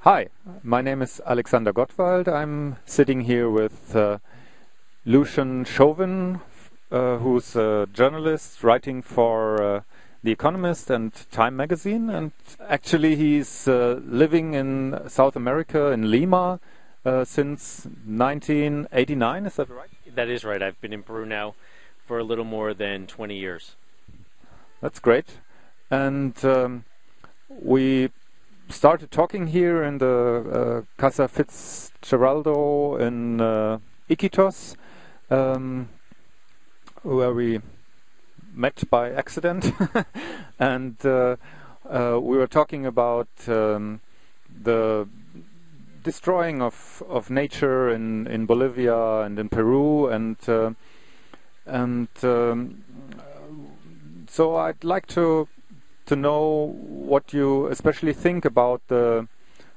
Hi, my name is Alexander Gottwald. I'm sitting here with Lucien Chauvin, who's a journalist writing for The Economist and Time magazine, and actually he's living in South America, in Lima, since 1989, is that right? That is right. I've been in Peru now for a little more than 20 years. That's great. And we started talking here in the Casa Fitzcarraldo in Iquitos, where we met by accident. And we were talking about the destroying of nature in Bolivia and in Peru, and so I'd like to know what you especially think about the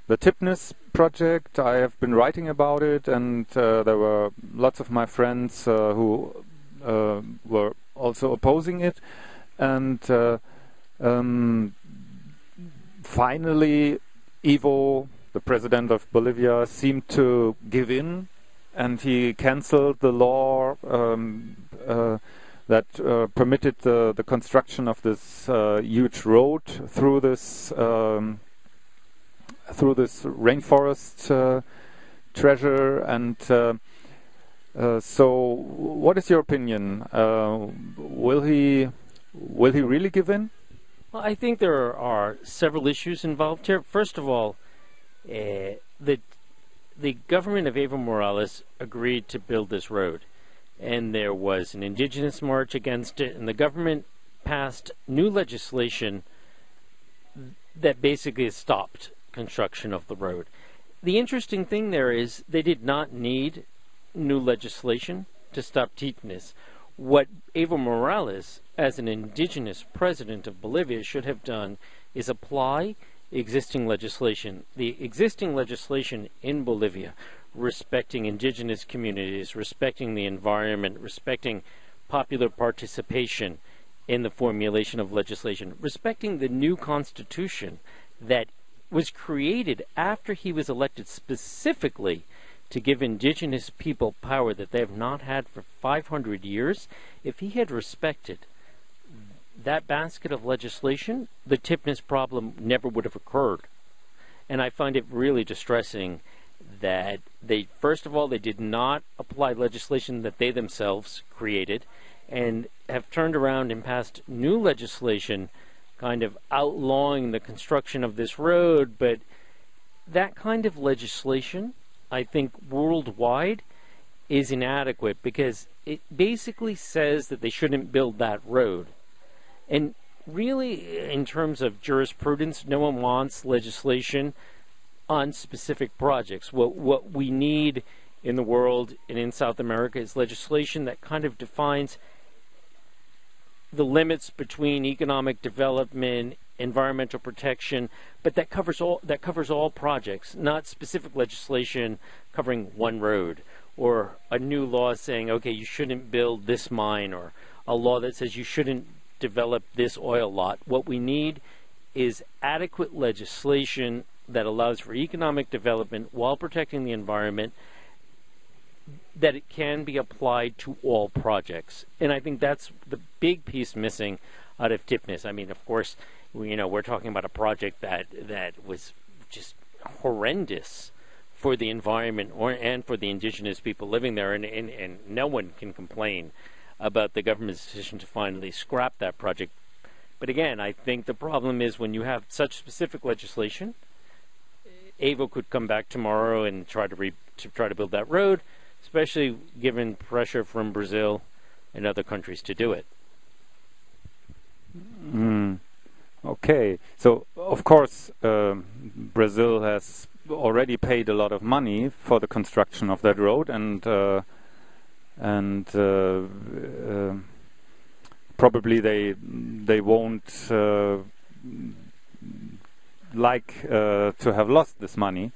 TIPNIS project. I have been writing about it, and there were lots of my friends who were also opposing it, and finally Evo, the president of Bolivia, seemed to give in, and he cancelled the law that permitted the construction of this huge road through this rainforest treasure. And so, what is your opinion? Will he really give in? Well, I think there are several issues involved here. First of all, the government of Evo Morales agreed to build this road, and there was an indigenous march against it, and the government passed new legislation that basically stopped construction of the road. The interesting thing there is they did not need new legislation to stop TIPNIS. What Evo Morales, as an indigenous president of Bolivia, should have done is apply existing legislation. The existing legislation in Bolivia, respecting indigenous communities, respecting the environment, respecting popular participation in the formulation of legislation, respecting the new constitution that was created after he was elected specifically to give indigenous people power that they have not had for 500 years. If he had respected that basket of legislation, the TIPNIS problem never would have occurred. And I find it really distressing that they, first of all, they did not apply legislation that they themselves created, and have turned around and passed new legislation kind of outlawing the construction of this road. But that kind of legislation, I think, worldwide is inadequate, because it basically says that they shouldn't build that road. And really, in terms of jurisprudence, no one wants legislation on specific projects. What we need in the world and in South America is legislation that kind of defines the limits between economic development, environmental protection, but that covers all projects, not specific legislation covering one road, or a new law saying, okay, you shouldn't build this mine, or a law that says you shouldn't develop this oil lot. What we need is adequate legislation that allows for economic development while protecting the environment, that it can be applied to all projects. And I think that's the big piece missing out of TIPNIS. I mean, of course, we're talking about a project that was just horrendous for the environment and for the indigenous people living there, and no one can complain about the government's decision to finally scrap that project. But again, I think the problem is when you have such specific legislation, Evo could come back tomorrow and try to build that road, especially given pressure from Brazil and other countries to do it. Okay, so of course Brazil has already paid a lot of money for the construction of that road, and probably they won't like to have lost this money.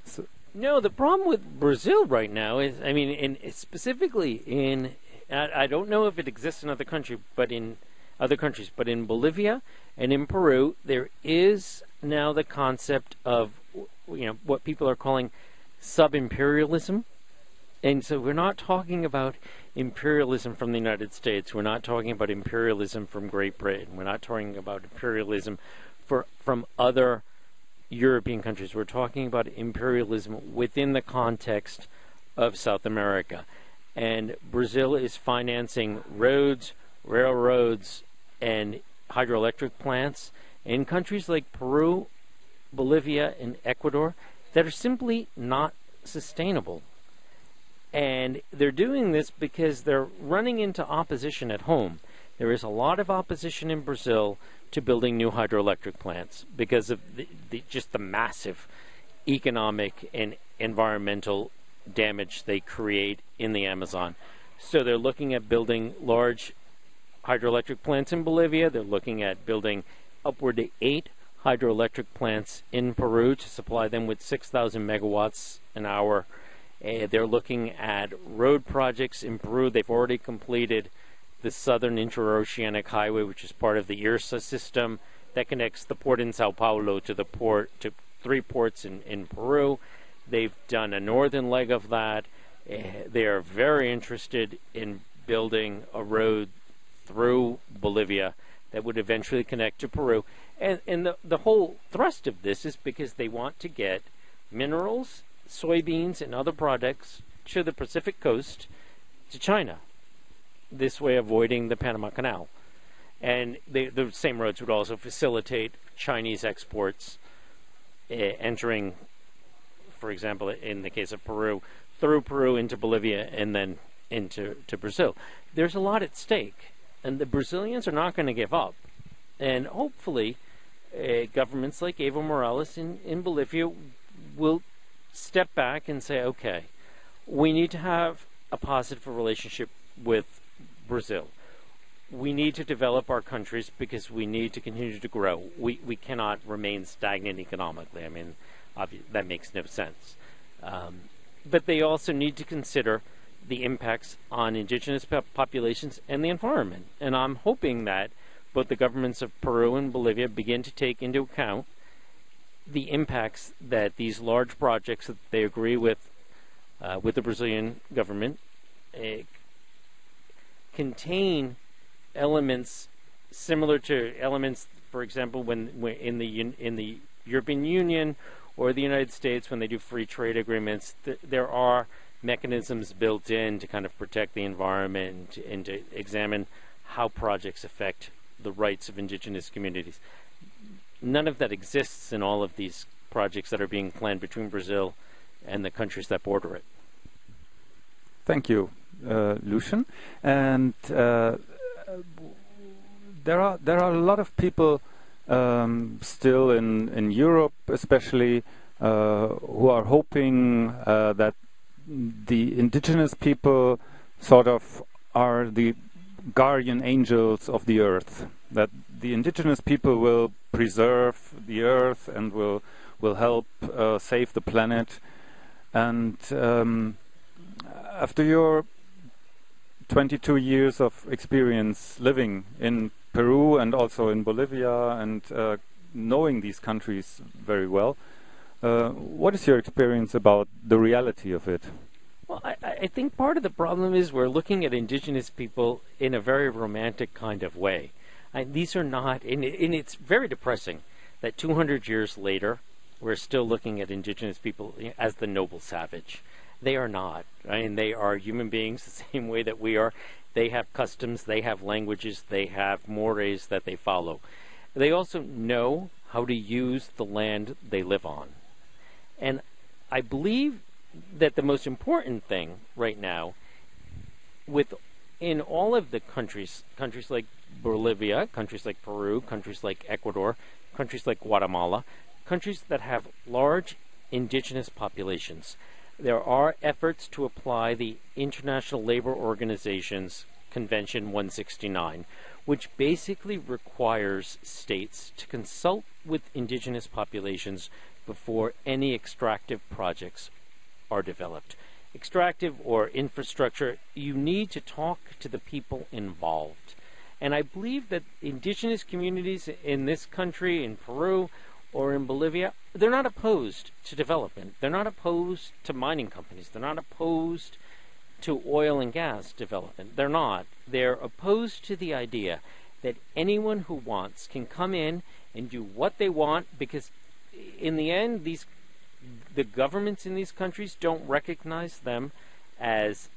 So no, the problem with Brazil right now is, I mean, specifically in, I don't know if it exists in other countries, but in Bolivia and in Peru, there is now the concept of what people are calling sub-imperialism. And so we're not talking about imperialism from the United States. We're not talking about imperialism from Great Britain. We're not talking about imperialism from other European countries. We're talking about imperialism within the context of South America. And Brazil is financing roads, railroads, and hydroelectric plants in countries like Peru, Bolivia, and Ecuador that are simply not sustainable. And they're doing this because they're running into opposition at home. There is a lot of opposition in Brazil to building new hydroelectric plants because of just the massive economic and environmental damage they create in the Amazon. So they're looking at building large hydroelectric plants in Bolivia. They're looking at building upward to 8 hydroelectric plants in Peru to supply them with 6,000 megawatts an hour. They're looking at road projects in Peru. They've already completed the Southern Interoceanic Highway, which is part of the IRSA system that connects the port in Sao Paulo to 3 ports in Peru. They've done a northern leg of that. They are very interested in building a road through Bolivia that would eventually connect to Peru. And the whole thrust of this is because they want to get minerals, soybeans, and other products to the Pacific coast, to China, this way avoiding the Panama Canal. And the same roads would also facilitate Chinese exports entering, for example, in the case of Peru, through Peru into Bolivia and then into Brazil. There's a lot at stake, and the Brazilians are not going to give up. And hopefully, governments like Evo Morales in Bolivia will step back and say, okay, we need to have a positive relationship with Brazil. We need to develop our countries because we need to continue to grow. We cannot remain stagnant economically. I mean, that makes no sense. But they also need to consider the impacts on indigenous populations and the environment. And I'm hoping that both the governments of Peru and Bolivia begin to take into account the impacts that these large projects that they agree with the Brazilian government contain elements similar to elements, for example, when in the European Union or the United States, when they do free trade agreements, there are mechanisms built in to kind of protect the environment and to examine how projects affect the rights of indigenous communities. None of that exists in all of these projects that are being planned between Brazil and the countries that border it. Thank you, Lucien. And there are a lot of people still in Europe, especially, who are hoping that the indigenous people sort of are the guardian angels of the earth, that the indigenous people will preserve the earth and will help save the planet. And after your 22 years of experience living in Peru and also in Bolivia and knowing these countries very well, what is your experience about the reality of it? Well, I think part of the problem is we're looking at indigenous people in a very romantic kind of way. These are not, and it's very depressing that 200 years later, we're still looking at indigenous people as the noble savage. They are not. I mean, they are human beings the same way that we are. They have customs, they have languages, they have mores that they follow. They also know how to use the land they live on. And I believe that the most important thing right now, in all of the countries like Bolivia, countries like Peru, countries like Ecuador, countries like Guatemala, countries that have large indigenous populations, there are efforts to apply the International Labor Organization's Convention 169, which basically requires states to consult with indigenous populations before any extractive projects are developed. Extractive or infrastructure, you need to talk to the people involved. And I believe that indigenous communities in this country, in Peru, or in Bolivia, they're not opposed to development. They're not opposed to mining companies. They're not opposed to oil and gas development. They're not. They're opposed to the idea that anyone who wants can come in and do what they want, because in the end, the governments in these countries don't recognize them as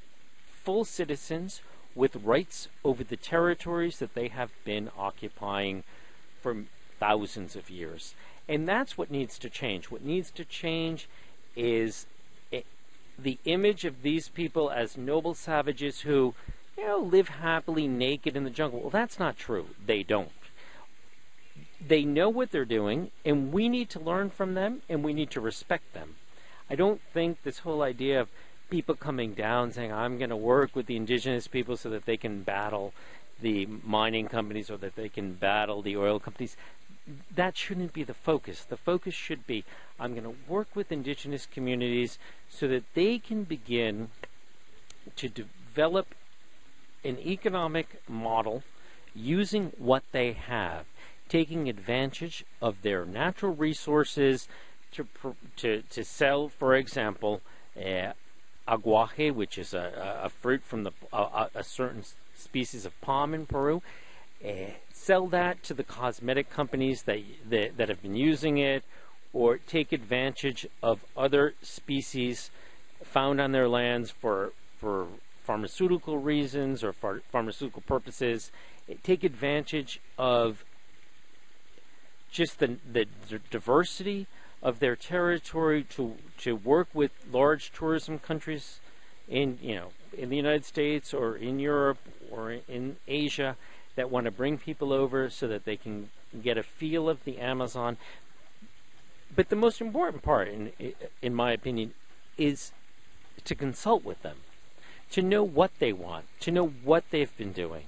full citizens with rights over the territories that they have been occupying for thousands of years. And that's what needs to change. What needs to change is the image of these people as noble savages who, live happily naked in the jungle. Well, that's not true. They don't. They know what they're doing, and we need to learn from them, and we need to respect them. I don't think this whole idea of people coming down saying, I'm going to work with the indigenous people so that they can battle the mining companies or that they can battle the oil companies, that shouldn't be the focus. The focus should be, I'm going to work with indigenous communities so that they can begin to develop an economic model using what they have, taking advantage of their natural resources to sell, for example, aguaje, which is a fruit from a certain species of palm in Peru. Sell that to the cosmetic companies that have been using it, or take advantage of other species found on their lands for pharmaceutical reasons or for pharmaceutical purposes. Take advantage of just the diversity of their territory to work with large tourism countries in the United States or in Europe or in Asia that want to bring people over so that they can get a feel of the Amazon. But the most important part, in my opinion, is to consult with them, to know what they want, to know what they've been doing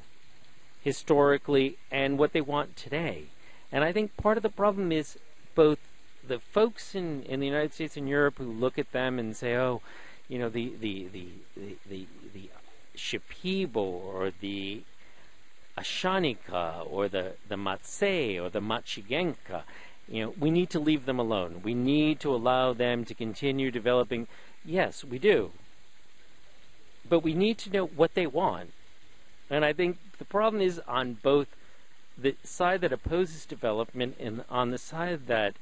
historically and what they want today. And I think part of the problem is both the folks in the United States and Europe who look at them and say, the Shipibo or the Ashanika or the Matse or the Machigenka, we need to leave them alone. We need to allow them to continue developing. Yes, we do. But we need to know what they want. And I think the problem is on both the side that opposes development and on the side that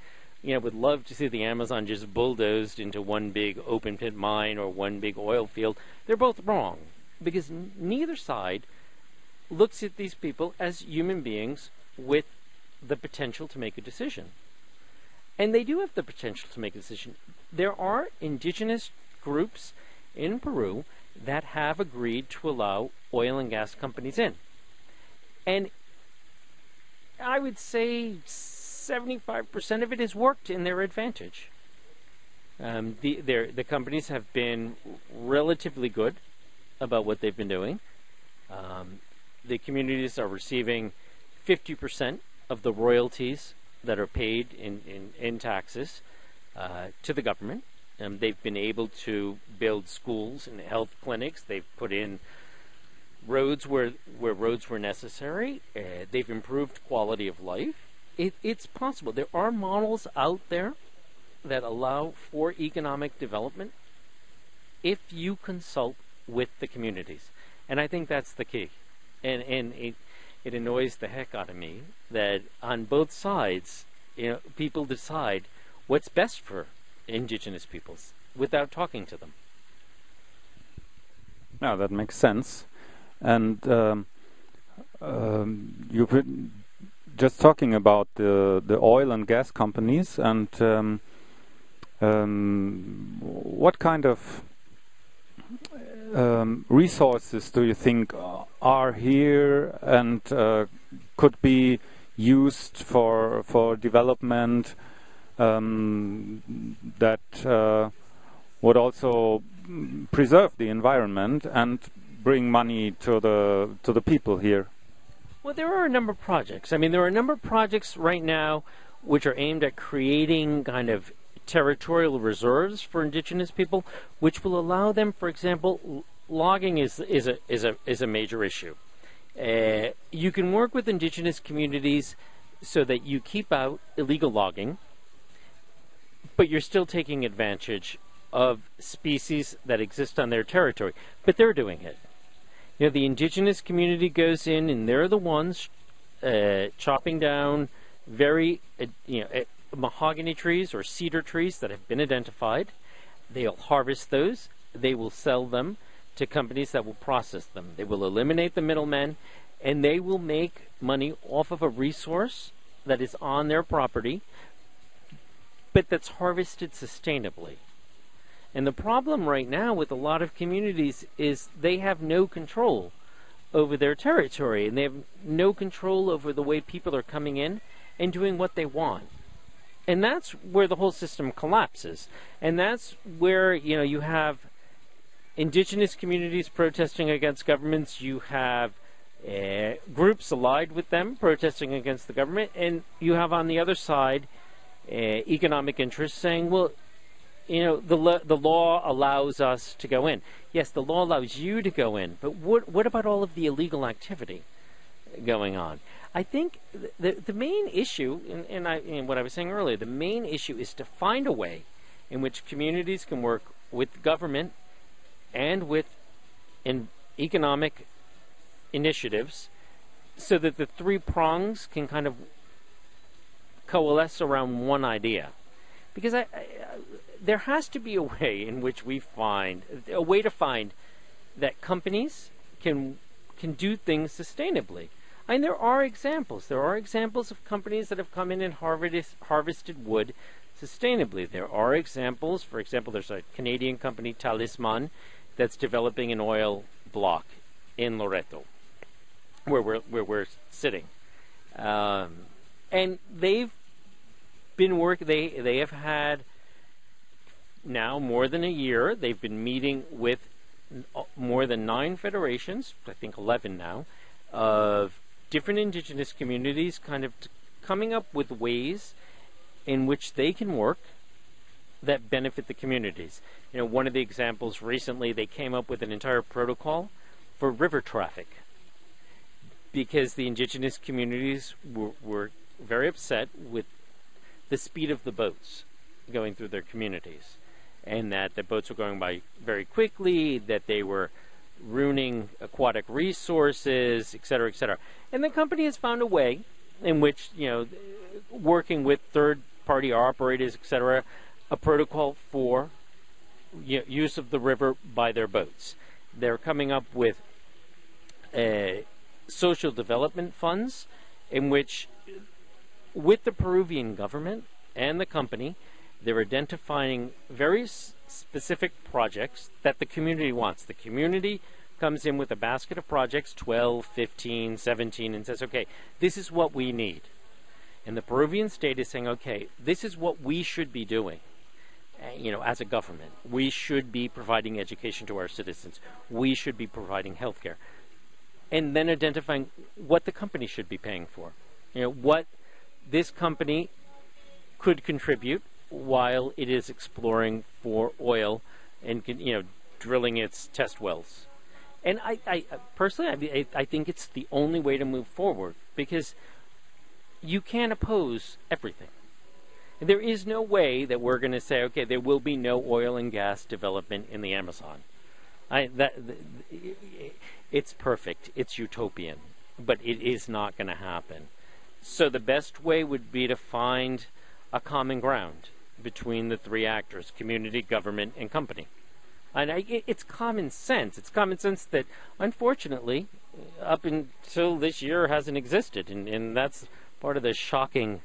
would love to see the Amazon just bulldozed into one big open pit mine or one big oil field. They're both wrong, because neither side looks at these people as human beings with the potential to make a decision. And they do have the potential to make a decision. There are indigenous groups in Peru that have agreed to allow oil and gas companies in. And I would say 75% of it has worked in their advantage. The companies have been relatively good about what they've been doing. The communities are receiving 50% of the royalties that are paid in taxes to the government. They've been able to build schools and health clinics. They've put in roads where roads were necessary. They've improved quality of life. It's possible. There are models out there that allow for economic development if you consult with the communities. And I think that's the key. And it annoys the heck out of me that on both sides, people decide what's best for indigenous peoples without talking to them. No, that makes sense. And you've been just talking about the oil and gas companies, and what kind of resources do you think are here and could be used for development that would also preserve the environment and bring money to the people here? Well, there are a number of projects. I mean, there are a number of projects right now which are aimed at creating kind of territorial reserves for indigenous people, which will allow them, for example, logging is a major issue. You can work with indigenous communities so that you keep out illegal logging but you're still taking advantage of species that exist on their territory. But they're doing it. You know, the indigenous community goes in, and they're the ones chopping down very, mahogany trees or cedar trees that have been identified. They'll harvest those. They will sell them to companies that will process them. They will eliminate the middlemen, and they will make money off of a resource that is on their property, but that's harvested sustainably. And the problem right now with a lot of communities is they have no control over their territory, and they have no control over the way people are coming in and doing what they want. And that's where the whole system collapses. And that's where, you have indigenous communities protesting against governments, you have groups allied with them protesting against the government, and you have on the other side economic interests saying, well, the law allows us to go in. Yes, the law allows you to go in, but what about all of the illegal activity going on? I think the main issue, and what I was saying earlier, the main issue is to find a way in which communities can work with government and with economic initiatives so that the three prongs can kind of coalesce around one idea. Because there has to be a way in which we find a way to find that companies can do things sustainably. And there are examples. There are examples of companies that have come in and harvested wood sustainably. There are examples. For example, there's a Canadian company, Talisman, that's developing an oil block in Loreto, where we're sitting, and they've been working. They have had now more than a year. They've been meeting with more than 9 federations, I think 11 now, of different indigenous communities, kind of coming up with ways in which they can work that benefit the communities. One of the examples recently, they came up with an entire protocol for river traffic because the indigenous communities were very upset with the speed of the boats going through their communities, and that the boats were going by very quickly, that they were ruining aquatic resources, et cetera, et cetera. And the company has found a way in which, working with third-party operators, et cetera, a protocol for use of the river by their boats. They're coming up with social development funds in which, with the Peruvian government and the company, they're identifying very specific projects that the community wants. The community comes in with a basket of projects, 12, 15, 17, and says, okay, this is what we need. And the Peruvian state is saying, okay, this is what we should be doing. As a government, we should be providing education to our citizens. We should be providing healthcare. And then identifying what the company should be paying for. What this company could contribute while it is exploring for oil and, drilling its test wells. And I personally, I think it's the only way to move forward, because you can't oppose everything. There is no way that we're going to say, okay, there will be no oil and gas development in the Amazon. It's perfect. It's utopian. But it is not going to happen. So the best way would be to find a common ground between the three actors, community, government, and company. And it's common sense. It's common sense that, unfortunately, up until this year hasn't existed. And that's part of the shocking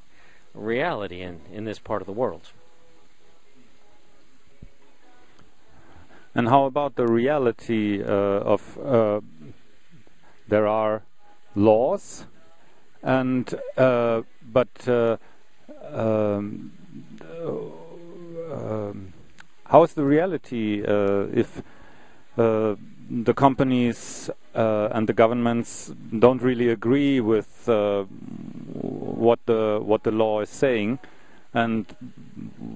reality in this part of the world. And how about the reality of there are laws, and how is the reality if the companies and the governments don't really agree with what the law is saying? And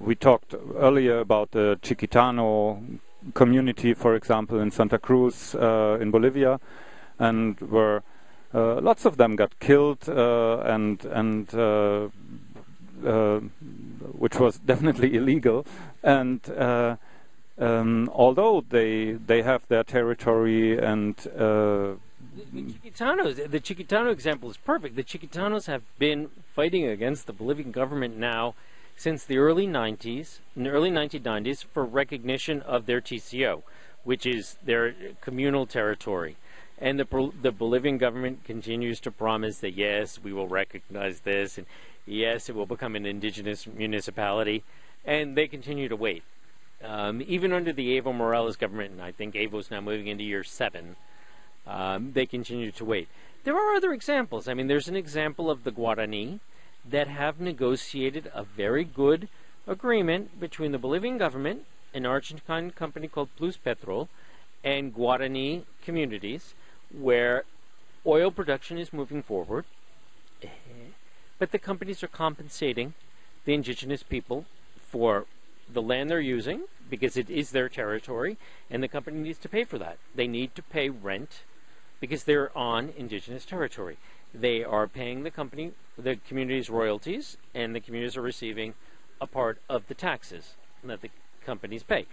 we talked earlier about the Chiquitano community, for example, in Santa Cruz in Bolivia, and where lots of them got killed, and which was definitely illegal. And although they have their territory and the Chiquitano example is perfect. The Chiquitanos have been fighting against the Bolivian government now since the early 1990s, for recognition of their TCO, which is their communal territory. And the Bolivian government continues to promise that, yes, we will recognize this, and yes, it will become an indigenous municipality, and they continue to wait. Even under the Evo Morales government, and I think Evo's now moving into year 7, they continue to wait. There are other examples. I mean, there's an example of the Guarani that have negotiated a very good agreement between the Bolivian government, an Argentine company called Plus Petrol, and Guarani communities, where oil production is moving forward, but the companies are compensating the indigenous people for the land they're using, because it is their territory, and the company needs to pay for that. They need to pay rent because they're on indigenous territory. They are paying the community's royalties, and the communities are receiving a part of the taxes that the companies pay.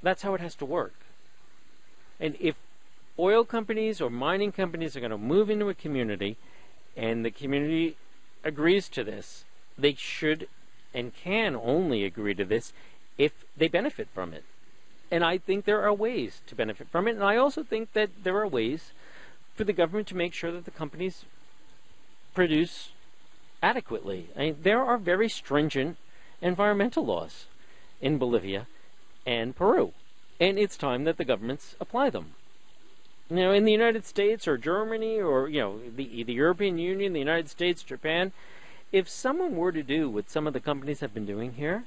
That's how it has to work. And if oil companies or mining companies are going to move into a community, and the community agrees to this, they should and can only agree to this if they benefit from it. And I think there are ways to benefit from it, and I also think that there are ways for the government to make sure that the companies produce adequately. I mean, there are very stringent environmental laws in Bolivia and Peru, and it's time that the governments apply them. You know, in the United States or Germany or, you know, the European Union, the United States, Japan, if someone were to do what some of the companies have been doing here,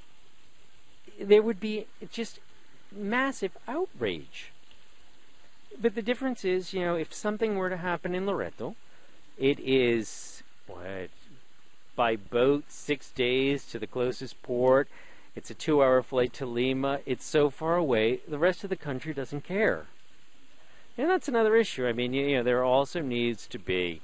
there would be just massive outrage. But the difference is, you know, if something were to happen in Loreto, it is, by boat, 6 days to the closest port. It's a 2-hour flight to Lima. It's so far away, the rest of the country doesn't care. And that's another issue. I mean, you know, there also needs to be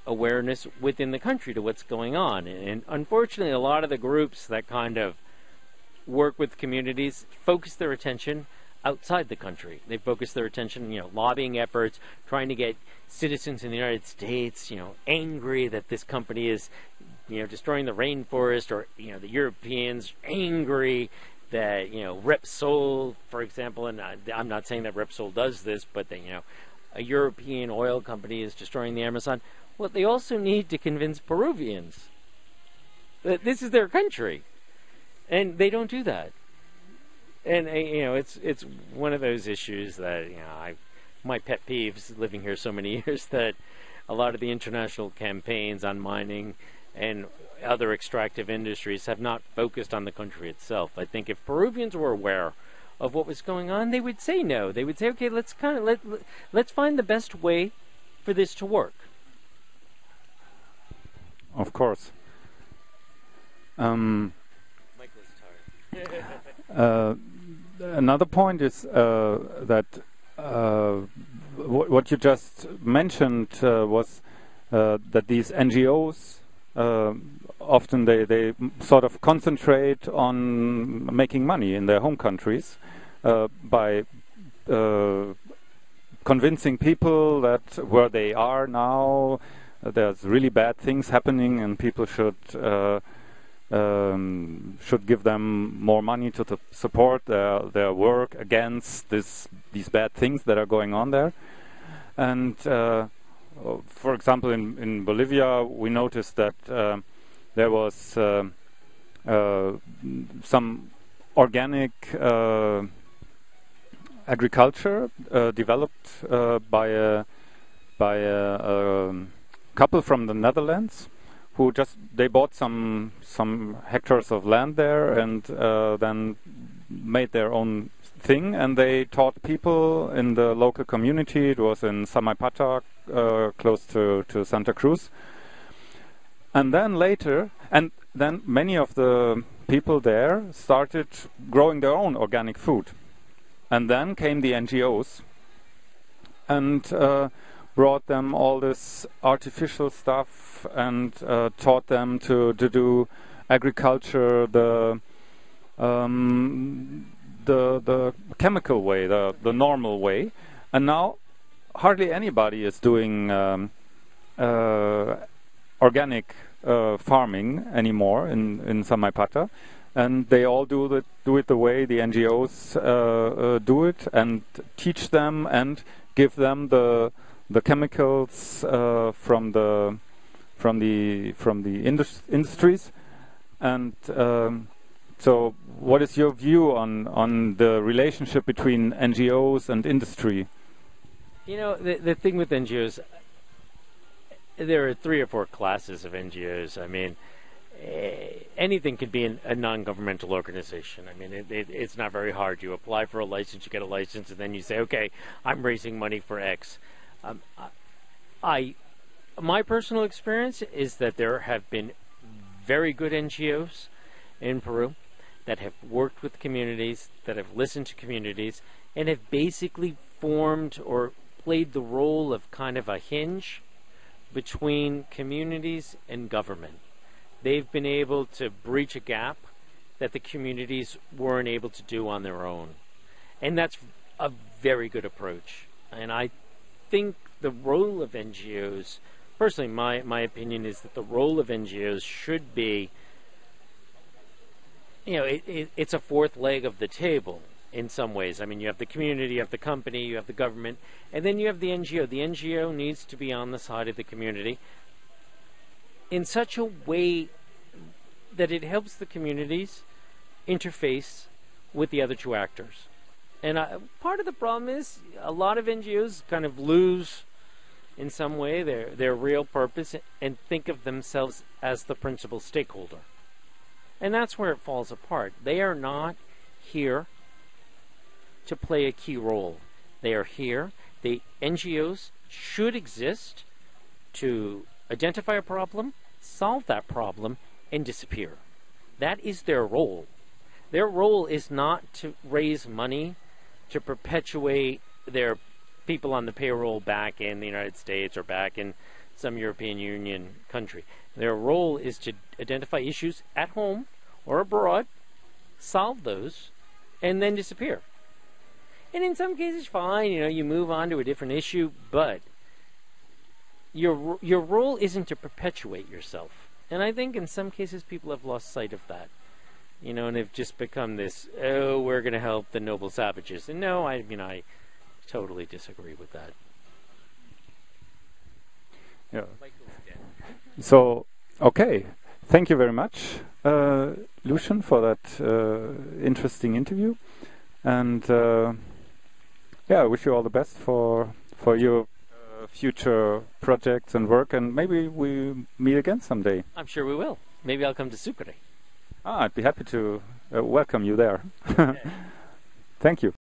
awareness within the country to what's going on. And unfortunately, a lot of the groups that kind of work with communities focus their attention outside the country. They focus their attention, you know, lobbying efforts, trying to get citizens in the United States, you know, angry that this company is, you know, destroying the rainforest, or, you know, the Europeans angry that, you know, Repsol, for example, and I'm not saying that Repsol does this, but that, you know, a European oil company is destroying the Amazon. Well, they also need to convince Peruvians that this is their country, and they don't do that. And you know, it's one of those issues that, you know, my pet peeves living here so many years, that a lot of the international campaigns on mining and other extractive industries have not focused on the country itself. I think if Peruvians were aware of what was going on, they would say no. They would say, okay, let's find the best way for this to work. Of course. Michael's tired. Another point is that what you just mentioned was that these NGOs often they sort of concentrate on making money in their home countries by convincing people that where they are now there's really bad things happening, and people should give them more money to support their work against these bad things that are going on there. And for example, in Bolivia, we noticed that there was some organic agriculture developed by a couple from the Netherlands, who they bought some hectares of land there and then made their own thing, and they taught people in the local community. It was in Samaipata, close to Santa Cruz. And then later, many of the people there started growing their own organic food. And then came the NGOs. And brought them all this artificial stuff and taught them to do agriculture the chemical way, the normal way, and now hardly anybody is doing organic farming anymore in Samaipata, and they all do it the way the NGOs do it, and teach them and give them the chemicals from the industries. And so what is your view on the relationship between NGOs and industry? You know, the thing with NGOs, there are 3 or 4 classes of NGOs. I mean, anything could be a non-governmental organization. I mean, it's not very hard. You apply for a license, you get a license, and then you say, okay, I'm raising money for X. My personal experience is that there have been very good NGOs in Peru that have worked with communities, that have listened to communities, and have basically formed or played the role of kind of a hinge between communities and government. They've been able to breach a gap that the communities weren't able to do on their own. And that's a very good approach. And I think the role of NGOs, personally, my opinion is that the role of NGOs should be, you know, it's a 4th leg of the table in some ways. I mean, you have the community, you have the company, you have the government, and then you have the NGO. The NGO needs to be on the side of the community in such a way that it helps the communities interface with the other 2 actors. And part of the problem is a lot of NGOs kind of lose, in some way, their real purpose and think of themselves as the principal stakeholder. And that's where it falls apart. They are not here to play a key role. They are here. The NGOs should exist to identify a problem, solve that problem, and disappear. That is their role. Their role is not to raise money to perpetuate their people on the payroll back in the United States or back in some European Union country. Their role is to identify issues at home or abroad, solve those, and then disappear. And in some cases, fine, you know, you move on to a different issue, but your role isn't to perpetuate yourself. And I think in some cases people have lost sight of that. You know, and have just become this, oh, we're going to help the noble savages. And no, I totally disagree with that. Yeah. So, okay. Thank you very much, Lucien, for that interesting interview. And yeah, I wish you all the best for your future projects and work, and maybe we meet again someday. I'm sure we will. Maybe I'll come to Sucre. I'd be happy to welcome you there. Thank you.